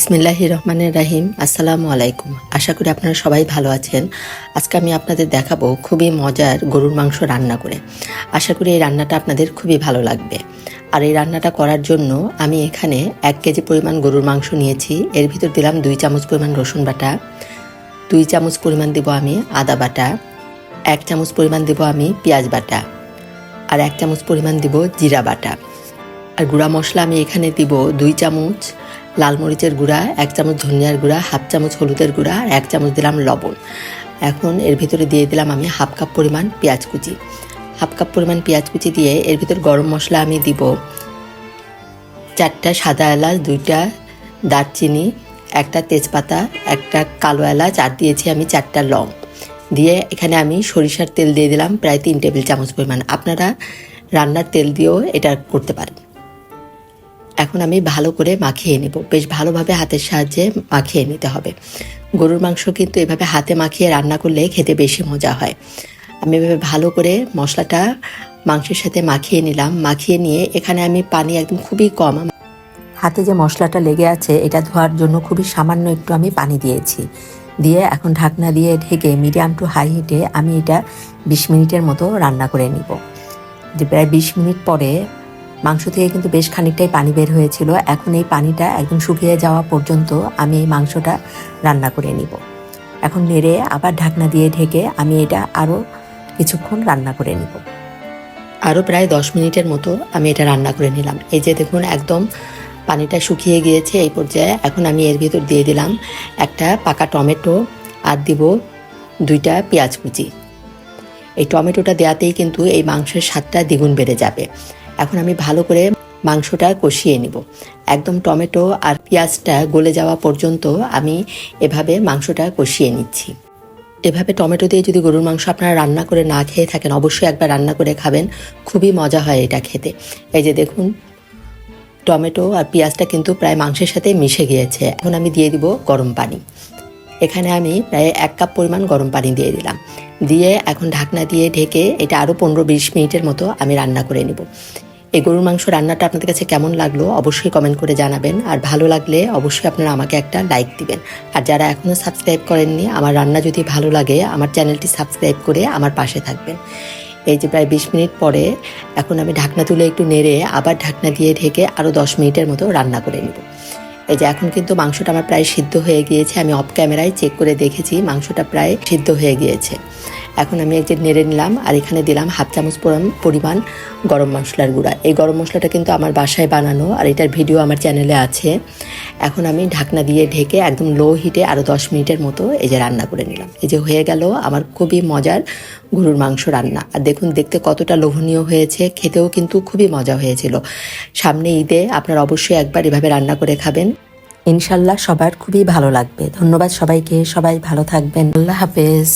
বিসমিল্লাহির রহমানির রাহিম। আসসালামু আলাইকুম। আশা করি আপনারা সবাই ভালো আছেন। আজকে আমি আপনাদের দেখাবো খুবই মজার গরুর মাংস রান্না করে। আশা করি এই রান্নাটা আপনাদের খুবই ভালো লাগবে। আর এই রান্নাটা করার জন্য আমি এখানে 1 কেজি পরিমাণ গরুর মাংস নিয়েছি। এর ভিতর দিলাম 2 চামচ পরিমাণ রসুন বাটা, 2 চামচ পরিমাণ দিব আমি আদা বাটা, 1 চামচ পরিমাণ দিব আমি পেঁয়াজ বাটা, আর 1 চামচ পরিমাণ দিব জিরা বাটা। আর গুঁড়া মশলা আমি এখানে দিব 2 চামচ লাল মরিচের গুঁড়া, 1 চামচ ধনিয়ার গুঁড়া, হাফ চামচ হলুদের গুঁড়া, আর 1 চামচ দিলাম লবণ। এখন এর ভিতরে দিয়ে দিলাম আমি হাফ কাপ পরিমাণ পেঁয়াজ কুচি। হাফ কাপ পরিমাণ পেঁয়াজ কুচি দিয়ে এর ভিতর গরম মশলা আমি দিব 4টা সাদা এলাচ, 2টা দারচিনি, 1টা তেজপাতা, 1টা কালো এলাচ, আর দিয়েছি আমি 4টা লং। দিয়ে এখানে আমি সরিষার তেল দিয়ে দিলাম প্রায় 3 টেবিল চামচ পরিমাণ। আপনারা রান্নার তেল দিয়েও এটা করতে পারেন। এখন আমি ভালো করে মাখিয়ে নেব, বেশ ভালোভাবে হাতের সাহায্যে মাখিয়ে নিতে হবে। গরুর মাংস কিন্তু এভাবে হাতে মাখিয়ে রান্না করলে খেতে বেশি মজা হয়। আমি এভাবে ভালো করে মশলাটা মাংসের সাথে মাখিয়ে নিলাম। মাখিয়ে নিয়ে এখানে আমি পানি একদম খুবই কম, হাতে যে মশলাটা লেগে আছে এটা ধোয়ার জন্য খুবই সামান্য একটু আমি পানি দিয়েছি। দিয়ে এখন ঢাকনা দিয়ে ঢেকে মিডিয়াম টু হাই হিটে আমি এটা 20 মিনিটের মতো রান্না করে নিব। যে প্রায় 20 মিনিট পরে মাংস থেকে কিন্তু বেশ খানিকটাই পানি বের হয়েছিল। এখন এই পানিটা একদম শুকিয়ে যাওয়া পর্যন্ত আমি এই মাংসটা রান্না করে নিব। এখন নেড়ে আবার ঢাকনা দিয়ে ঢেকে আমি এটা আরও কিছুক্ষণ রান্না করে নিব। আরও প্রায় 10 মিনিটের মতো আমি এটা রান্না করে নিলাম। এই যে দেখুন একদম পানিটা শুকিয়ে গিয়েছে। এই পর্যায়ে এখন আমি এর ভিতর দিয়ে দিলাম একটা পাকা টমেটো আর দিব 2টা পেঁয়াজ কুচি। এই টমেটোটা দেওয়াতেই কিন্তু এই মাংসের স্বাদটা দ্বিগুণ বেড়ে যাবে। এখন আমি ভালো করে মাংসটা কষিয়ে নিব। একদম টমেটো আর পেঁয়াজটা গলে যাওয়া পর্যন্ত আমি এভাবে মাংসটা কষিয়ে নিচ্ছি। এভাবে টমেটো দিয়ে যদি গরুর মাংস আপনারা রান্না করে না খেয়ে থাকেন, অবশ্যই একবার রান্না করে খাবেন, খুবই মজা হয় এটা খেতে। এই যে দেখুন টমেটো আর পেঁয়াজটা কিন্তু প্রায় মাংসের সাথে মিশে গিয়েছে। এখন আমি দিয়ে দিব গরম পানি। এখানে আমি প্রায় 1 কাপ পরিমাণ গরম পানি দিয়ে দিলাম। দিয়ে এখন ঢাকনা দিয়ে ঢেকে এটা আরও 15-20 মিনিটের মতো আমি রান্না করে নেব। এই গরুর মাংস রান্নাটা আপনাদের কাছে কেমন লাগলো অবশ্যই কমেন্ট করে জানাবেন। আর ভালো লাগলে অবশ্যই আপনারা আমাকে একটা লাইক দিবেন। আর যারা এখনও সাবস্ক্রাইব করেননি, আমার রান্না যদি ভালো লাগে আমার চ্যানেলটি সাবস্ক্রাইব করে আমার পাশে থাকবেন। এই যে প্রায় 20 মিনিট পরে এখন আমি ঢাকনা তুলে একটু নেড়ে আবার ঢাকনা দিয়ে ঢেকে আরও 10 মিনিটের মতো রান্না করে নেব। এই যে এখন কিন্তু মাংসটা আমার প্রায় সিদ্ধ হয়ে গিয়েছে। আমি অফ ক্যামেরায় চেক করে দেখেছি মাংসটা প্রায় সিদ্ধ হয়ে গিয়েছে। এখন আমি এই যে নেড়ে নিলাম আর এখানে দিলাম হাফ চামচ পরিমাণ গরম মশলার গুঁড়া। এই গরম মশলাটা কিন্তু আমার বাসায় বানানো, আর এটার ভিডিও আমার চ্যানেলে আছে। এখন আমি ঢাকনা দিয়ে ঢেকে একদম লো হিটে আরও 10 মিনিটের মতো এই যে রান্না করে নিলাম। এই যে হয়ে গেল আমার খুবই মজার গরুর মাংস রান্না। আর দেখুন দেখতে কতটা লোভনীয় হয়েছে, খেতেও কিন্তু খুবই মজা হয়েছিল। সামনে ঈদে আপনারা অবশ্যই একবার এভাবে রান্না করে খাবেন, ইনশাল্লাহ সবার খুবই ভালো লাগবে। ধন্যবাদ সবাইকে, সবাই ভালো থাকবেন। আল্লাহ হাফেজ।